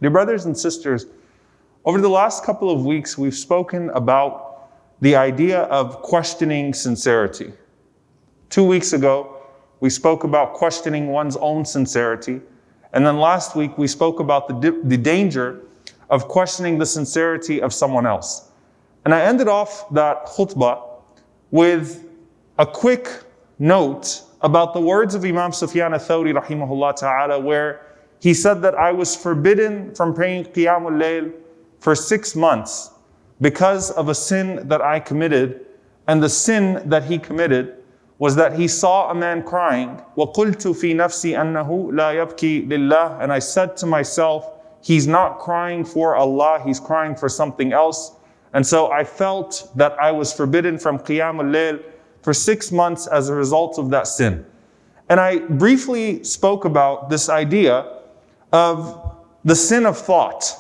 Dear brothers and sisters, over the last couple of weeks, we've spoken about the idea of questioning sincerity. 2 weeks ago, we spoke about questioning one's own sincerity. And then last week, we spoke about the danger of questioning the sincerity of someone else. And I ended off that khutbah with a quick note about the words of Imam Sufyan al-Thawri rahimahullah ta'ala, where he said that I was forbidden from praying Qiyamul Layl for 6 months because of a sin that I committed. And the sin that he committed was that he saw a man crying. وَقُلْتُ فِي نَفْسِي أَنَّهُ لَا يَبْكِي لِلَّهِ. And I said to myself, he's not crying for Allah, he's crying for something else. And so I felt that I was forbidden from Qiyamul Layl for 6 months as a result of that sin. And I briefly spoke about this idea of the sin of thought,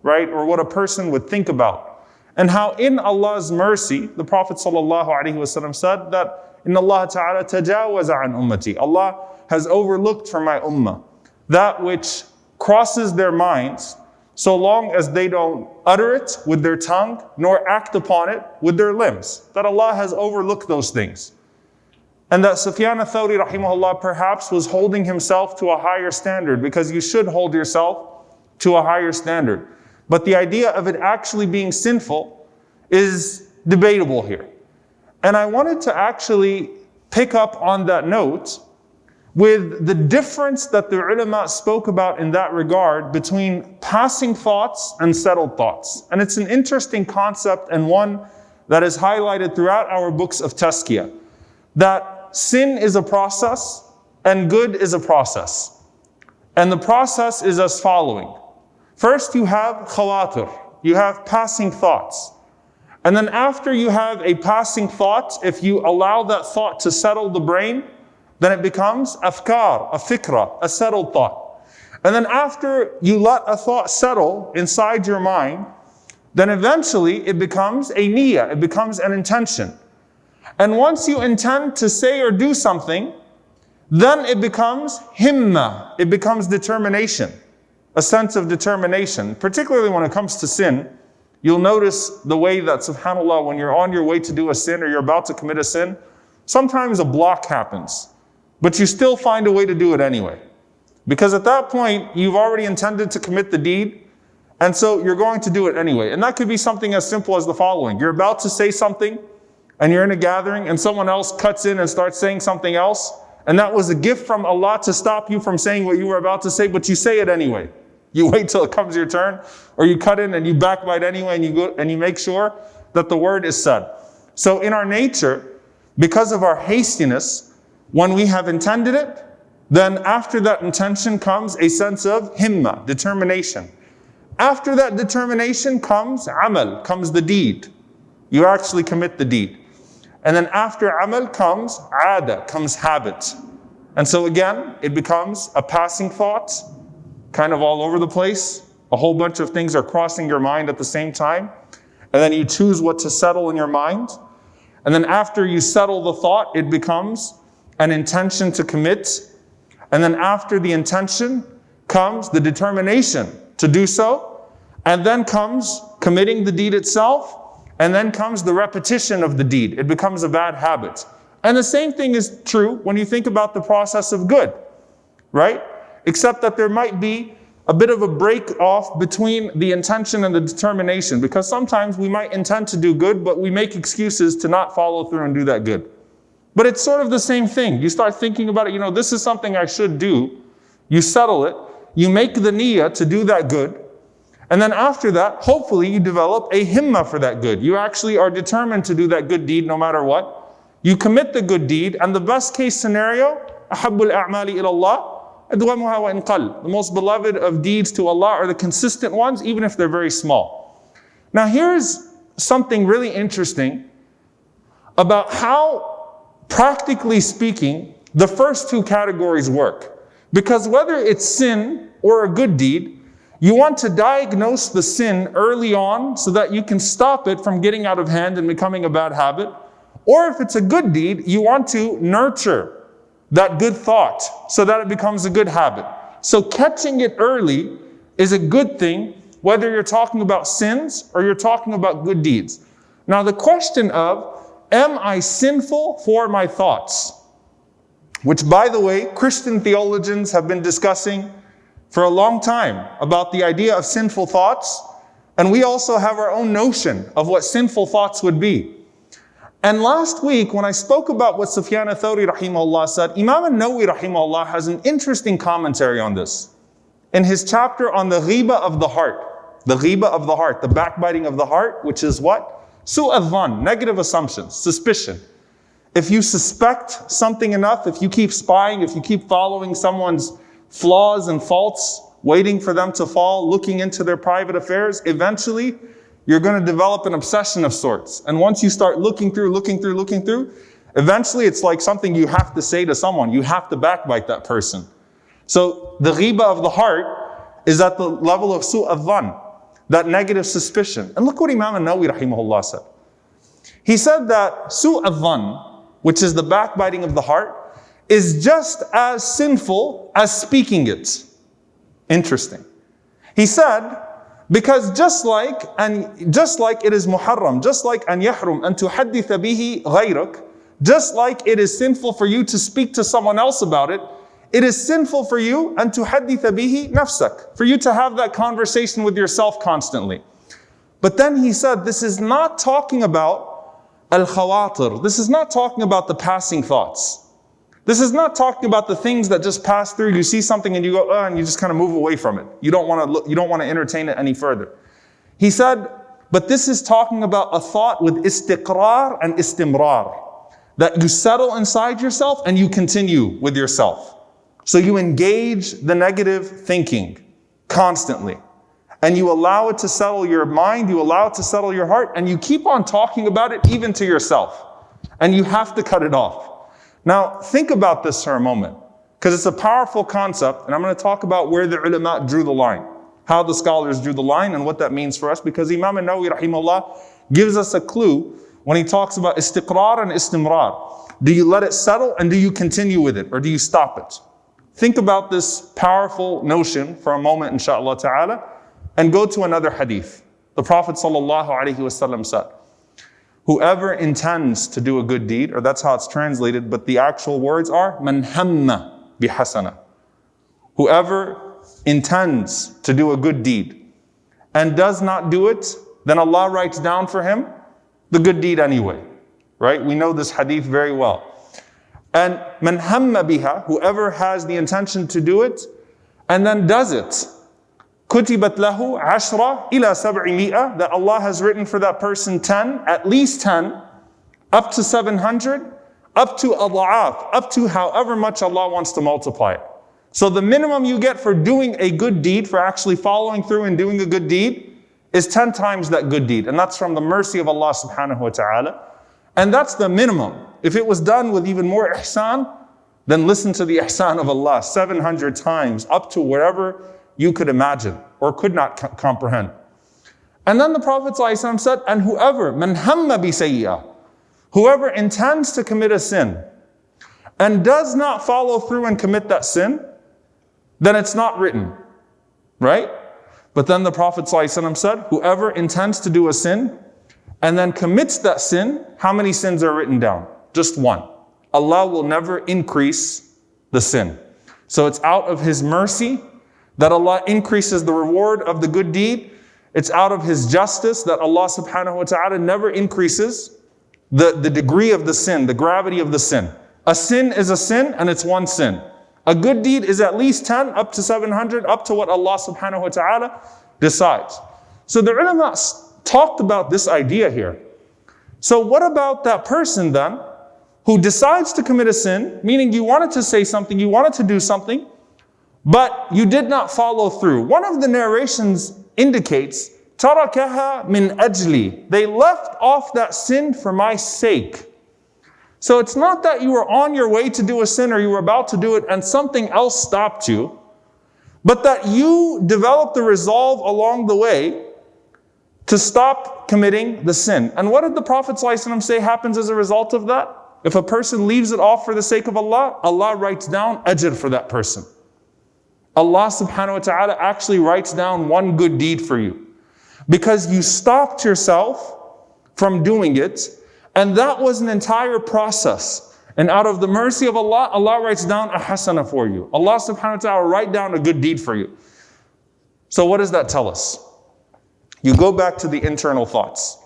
right? Or what a person would think about. And how in Allah's mercy, the Prophet ﷺ said that Inna Allah ta'ala tajawaza an ummati. Allah has overlooked for my ummah that which crosses their minds, so long as they don't utter it with their tongue, nor act upon it with their limbs. That Allah has overlooked those things. And that Sufyan al-Thawri rahimahullah perhaps was holding himself to a higher standard, because you should hold yourself to a higher standard. But the idea of it actually being sinful is debatable here. And I wanted to actually pick up on that note with the difference that the ulama spoke about in that regard between passing thoughts and settled thoughts. And it's an interesting concept, and one that is highlighted throughout our books of tazkiyah, that sin is a process and good is a process. And the process is as following. First, you have khawatir, you have passing thoughts. And then after you have a passing thought, if you allow that thought to settle the brain, then it becomes afkar, a fikra, a settled thought. And then after you let a thought settle inside your mind, then eventually it becomes a niyyah, it becomes an intention. And once you intend to say or do something, then it becomes himma, it becomes determination, a sense of determination. Particularly when it comes to sin, you'll notice the way that, subhanAllah, when you're on your way to do a sin or you're about to commit a sin, sometimes a block happens, but you still find a way to do it anyway. Because at that point, you've already intended to commit the deed, and so you're going to do it anyway. And that could be something as simple as the following. You're about to say something, and you're in a gathering, and someone else cuts in and starts saying something else, and that was a gift from Allah to stop you from saying what you were about to say, but you say it anyway. You wait till it comes your turn, or you cut in and you backbite anyway, and you go and you make sure that the word is said. So in our nature, because of our hastiness, when we have intended it, then after that intention comes a sense of himma, determination. After that determination comes amal, comes the deed. You actually commit the deed. And then after amal comes ada, comes habit. And so again, it becomes a passing thought, kind of all over the place. A whole bunch of things are crossing your mind at the same time. And then you choose what to settle in your mind. And then after you settle the thought, it becomes an intention to commit. And then after the intention comes the determination to do so. And then comes committing the deed itself. And then comes the repetition of the deed. It becomes a bad habit. And the same thing is true when you think about the process of good, right? Except that there might be a bit of a break off between the intention and the determination, because sometimes we might intend to do good, but we make excuses to not follow through and do that good. But it's sort of the same thing. You start thinking about it, this is something I should do. You settle it. You make the niyyah to do that good. And then after that, hopefully you develop a himma for that good. You actually are determined to do that good deed no matter what. You commit the good deed, and the best case scenario, أَحَبُّ الْأَعْمَالِ إِلَى اللَّهِ أَدْوَمُهَا وَإِنْ قَلَّ. The most beloved of deeds to Allah are the consistent ones, even if they're very small. Now here's something really interesting about how, practically speaking, the first two categories work. Because whether it's sin or a good deed, you want to diagnose the sin early on so that you can stop it from getting out of hand and becoming a bad habit. Or if it's a good deed, you want to nurture that good thought so that it becomes a good habit. So catching it early is a good thing, whether you're talking about sins or you're talking about good deeds. Now the question of, am I sinful for my thoughts? Which, by the way, Christian theologians have been discussing for a long time about the idea of sinful thoughts. And we also have our own notion of what sinful thoughts would be. And last week, when I spoke about what Sufyan al-Thawri rahimahullah said, Imam al-Nawawi rahimahullah has an interesting commentary on this. In his chapter on the ghiba of the heart, the backbiting of the heart, which is what? Su'adhan, negative assumptions, suspicion. If you suspect something enough, if you keep spying, if you keep following someone's flaws and faults, waiting for them to fall, looking into their private affairs, eventually you're going to develop an obsession of sorts. And once you start looking through, eventually it's like something you have to say to someone. You have to backbite that person. So the ghiba of the heart is at the level of su'adhan, that negative suspicion. And look what Imam al-Nawawi rahimahullah said. He said that su'adhan, which is the backbiting of the heart, is just as sinful as speaking it. Interesting. He said, because just like it is muharram, just like an yahrum an tuhadditha bihi ghayrak, just like it is sinful for you to speak to someone else about it, it is sinful for you an tuhadditha bihi nafsak, for you to have that conversation with yourself constantly. But then he said, this is not talking about al-khawatir. This is not talking about the passing thoughts. This is not talking about the things that just pass through. You see something and you go, and you just kind of move away from it. You don't want to look, you don't want to entertain it any further. He said, but this is talking about a thought with istiqrar and istimrar, that you settle inside yourself and you continue with yourself. So you engage the negative thinking constantly, and you allow it to settle your mind, you allow it to settle your heart, and you keep on talking about it even to yourself. And you have to cut it off. Now, think about this for a moment, because it's a powerful concept, and I'm going to talk about where the ulama drew the line, how the scholars drew the line, and what that means for us, because Imam al-Nawawi rahimahullah gives us a clue when he talks about istiqrar and istimrar. Do you let it settle, and do you continue with it, or do you stop it? Think about this powerful notion for a moment, inshaAllah ta'ala, and go to another hadith. The Prophet sallallahu alaihi wasallam said, whoever intends to do a good deed, or that's how it's translated, but the actual words are, man hamma bihasana. Whoever intends to do a good deed and does not do it, then Allah writes down for him the good deed anyway. Right? We know this hadith very well. And man hamma biha, whoever has the intention to do it and then does it, kutibat lahu 10 ila 700, that Allah has written for that person 10, at least 10, up to 700, up to adha'af, up to however much Allah wants to multiply it. So the minimum you get for doing a good deed, for actually following through and doing a good deed, is 10 times that good deed. And that's from the mercy of Allah subhanahu wa ta'ala. And that's the minimum. If it was done with even more ihsan, then listen to the ihsan of Allah, 700 times, up to wherever you could imagine or could not comprehend. And then the Prophet ﷺ said, and whoever, man hamma bi sayyi'ah, whoever intends to commit a sin and does not follow through and commit that sin, then it's not written, right? But then the Prophet ﷺ said, whoever intends to do a sin and then commits that sin, how many sins are written down? Just one. Allah will never increase the sin. So it's out of His mercy that Allah increases the reward of the good deed. It's out of His justice that Allah subhanahu wa ta'ala never increases the degree of the sin, the gravity of the sin. A sin is a sin, and it's one sin. A good deed is at least 10, up to 700, up to what Allah subhanahu wa ta'ala decides. So the ulama talked about this idea here. So what about that person then, who decides to commit a sin, meaning you wanted to say something, you wanted to do something, but you did not follow through? One of the narrations indicates, tarakaha min ajli. They left off that sin for my sake. So it's not that you were on your way to do a sin or you were about to do it and something else stopped you, but that you developed the resolve along the way to stop committing the sin. And what did the Prophet ﷺ say happens as a result of that? If a person leaves it off for the sake of Allah, Allah writes down ajr for that person. Allah subhanahu wa ta'ala actually writes down one good deed for you. Because you stopped yourself from doing it, and that was an entire process. And out of the mercy of Allah, Allah writes down a hasana for you. Allah subhanahu wa ta'ala write down a good deed for you. So what does that tell us? You go back to the internal thoughts.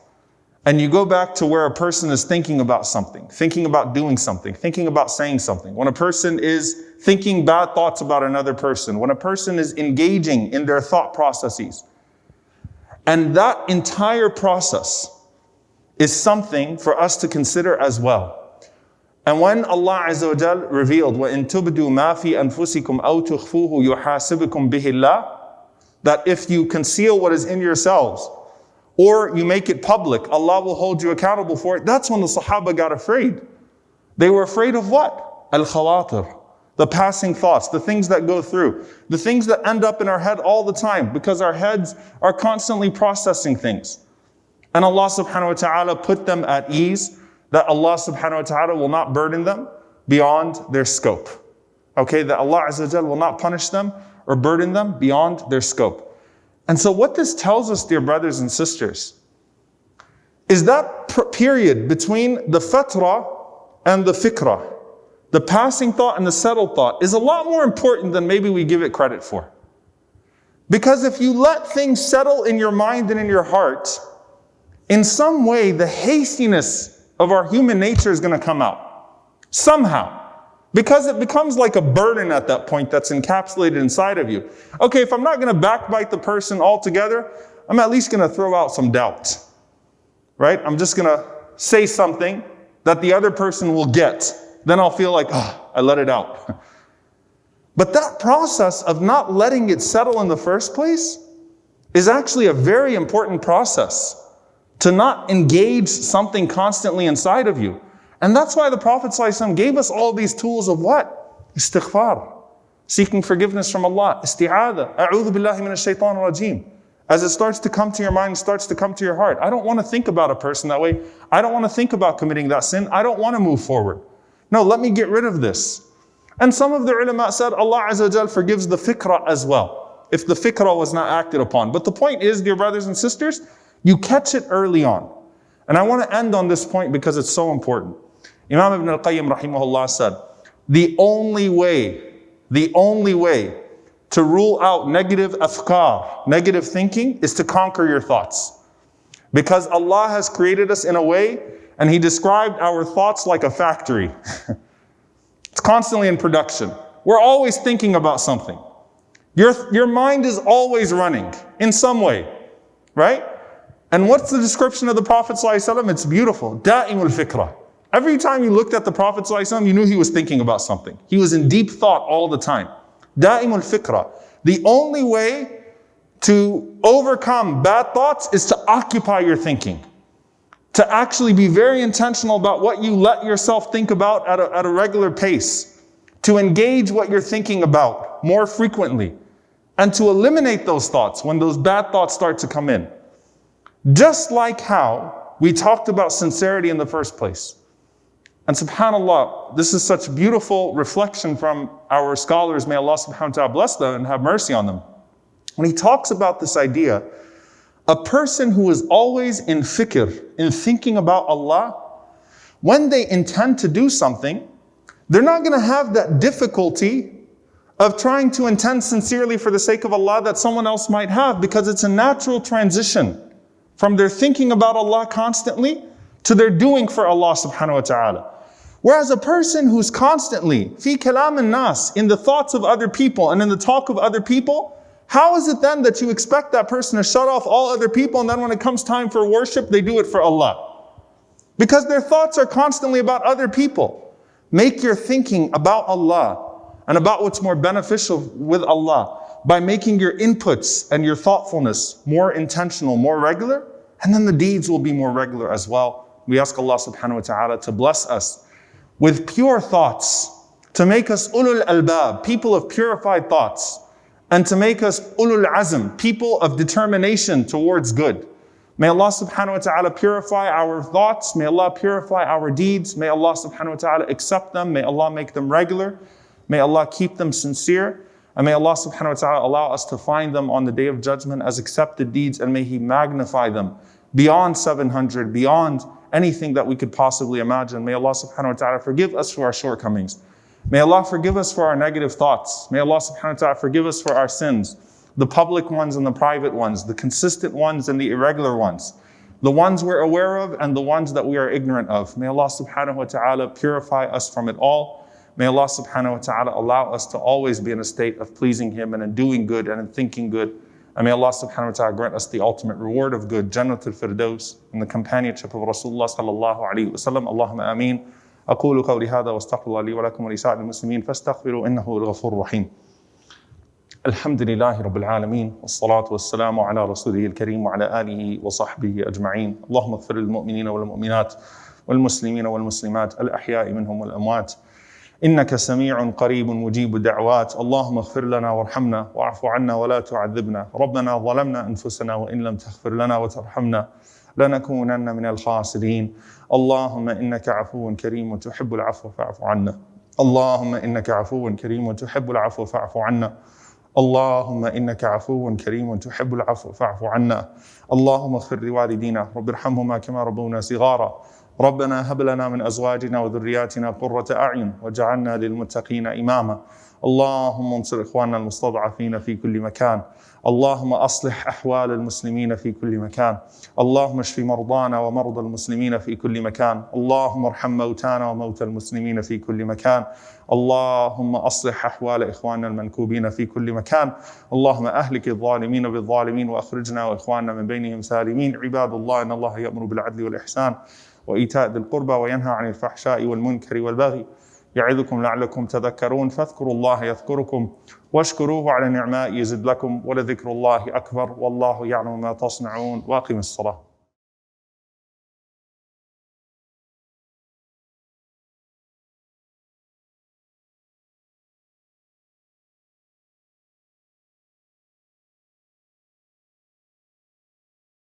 And you go back to where a person is thinking about something, thinking about doing something, thinking about saying something. When a person is thinking bad thoughts about another person, when a person is engaging in their thought processes. And that entire process is something for us to consider as well. And when Allah Azza wa Jal revealed, وَإِن تُبْدُوا مَا فِي أَنفُسِكُمْ أَوْ تُخْفُوهُ يُحَاسِبُكُمْ بِهِ اللَّهُ, that if you conceal what is in yourselves, or you make it public, Allah will hold you accountable for it. That's when the Sahaba got afraid. They were afraid of what? Al-khawatir, the passing thoughts, the things that go through, the things that end up in our head all the time, because our heads are constantly processing things. And Allah subhanahu wa ta'ala put them at ease, that Allah subhanahu wa ta'ala will not burden them beyond their scope. Okay, that Allah Azza wa Jal will not punish them or burden them beyond their scope. And so what this tells us, dear brothers and sisters, is that period between the fatra and the fikra, the passing thought and the settled thought, is a lot more important than maybe we give it credit for. Because if you let things settle in your mind and in your heart, in some way the hastiness of our human nature is going to come out. Somehow. Because it becomes like a burden at that point that's encapsulated inside of you. Okay, if I'm not going to backbite the person altogether, I'm at least going to throw out some doubt. Right? I'm just going to say something that the other person will get. Then I'll feel like, I let it out. But that process of not letting it settle in the first place is actually a very important process. To not engage something constantly inside of you. And that's why the Prophet ﷺ gave us all these tools of what? Istighfar. Seeking forgiveness from Allah. Isti'adha. A'udhu billahi minash shaitan rajim. As it starts to come to your mind, starts to come to your heart. I don't want to think about a person that way. I don't want to think about committing that sin. I don't want to move forward. No, let me get rid of this. And some of the ulama said Allah Azza wa Jal forgives the fikra as well. If the fikra was not acted upon. But the point is, dear brothers and sisters, you catch it early on. And I want to end on this point because it's so important. Imam Ibn al-Qayyim rahimahullah said, the only way to rule out negative afkar, negative thinking, is to conquer your thoughts. Because Allah has created us in a way, and He described our thoughts like a factory. It's constantly in production. We're always thinking about something. Your mind is always running in some way, right? And what's the description of the Prophet ﷺ? It's beautiful. Da'imul fikra. Every time you looked at the Prophet ﷺ, you knew he was thinking about something. He was in deep thought all the time. Da'imul fikra. The only way to overcome bad thoughts is to occupy your thinking. To actually be very intentional about what you let yourself think about at a regular pace. To engage what you're thinking about more frequently. And to eliminate those thoughts when those bad thoughts start to come in. Just like how we talked about sincerity in the first place. And subhanAllah, this is such beautiful reflection from our scholars. May Allah subhanahu wa ta'ala bless them and have mercy on them. When he talks about this idea, a person who is always in fikr, in thinking about Allah, when they intend to do something, they're not going to have that difficulty of trying to intend sincerely for the sake of Allah that someone else might have, because it's a natural transition from their thinking about Allah constantly to their doing for Allah subhanahu wa ta'ala. Whereas a person who's constantly fi kalam an-nas, in the thoughts of other people and in the talk of other people, how is it then that you expect that person to shut off all other people, and then when it comes time for worship, they do it for Allah? Because their thoughts are constantly about other people. Make your thinking about Allah and about what's more beneficial with Allah by making your inputs and your thoughtfulness more intentional, more regular, and then the deeds will be more regular as well. We ask Allah subhanahu wa ta'ala to bless us with pure thoughts, to make us ulul albab, people of purified thoughts, and to make us ulul azm, people of determination towards good. May Allah subhanahu wa ta'ala purify our thoughts, may Allah purify our deeds, may Allah subhanahu wa ta'ala accept them, may Allah make them regular, may Allah keep them sincere, And may Allah subhanahu wa ta'ala allow us to find them on the day of judgment as accepted deeds, and may He magnify them beyond 700, beyond anything that we could possibly imagine. May Allah subhanahu wa ta'ala forgive us for our shortcomings. May Allah forgive us for our negative thoughts. May Allah subhanahu wa ta'ala forgive us for our sins, the public ones and the private ones, the consistent ones and the irregular ones, the ones we're aware of and the ones that we are ignorant of. May Allah subhanahu wa ta'ala purify us from it all. May Allah subhanahu wa ta'ala allow us to always be in a state of pleasing Him and in doing good and in thinking good. And may Allah subhanahu wa ta'ala grant us the ultimate reward of good, Jannatul Firdaus, and the companionship of Rasulullah sallallahu alayhi wa sallam. Allahumma ameen. أقول قولي هذا واستغفر الله لي ولكم ولسائر المسلمين فاستغفروا إنه الغفور الرحيم. الحمد لله رب العالمين والصلاة والسلام على رسوله الكريم وعلى آله وصحبه أجمعين. اللهم اغفر للمؤمنين والمؤمنات والمسلمين والمسلمات الأحياء منهم والأموات إنك سميع قريب مجيب الدعوات. اللهم اغفر لنا وارحمنا واعف عنا ولا تعذبنا. ربنا ظلمنا أنفسنا وإن لم تغفر لنا وترحمنا لنكونن من الخاسرين. اللهم إنك عفو كريم تحب العفو فاعف عنا. اللهم إنك عفو كريم تحب العفو فاعف عنا. اللهم إنك عفو كريم تحب العفو فاعف عنا. اللهم اغفر لوالدينا رب ارحمهما كما ربونا صغارا. ربنا هب لنا من أزواجنا وذرياتنا قرة أعين واجعلنا للمتقين إماما. اللهم انصر إخواننا المستضعفين في كل مكان. اللهم أصلح أحوال المسلمين في كل مكان. اللهم اشف مرضانا ومرضى المسلمين في كل مكان. اللهم ارحم موتانا وموتى المسلمين في كل مكان. اللهم أصلح أحوال إخواننا المنكوبين في كل مكان. اللهم أهلك الظالمين بالظالمين وأخرجنا وإخواننا من بينهم سالمين. عباد الله، إن الله يأمر بالعدل والإحسان وإيتاء ذي القربى وينهى عن الفحشاء والمنكر والبغي يعظكم لعلكم تذكرون. فاذكروا الله يذكركم واشكروه على نعمائه يزد لكم ولذكر الله أكبر والله يعلم ما تصنعون. وأقم الصلاة.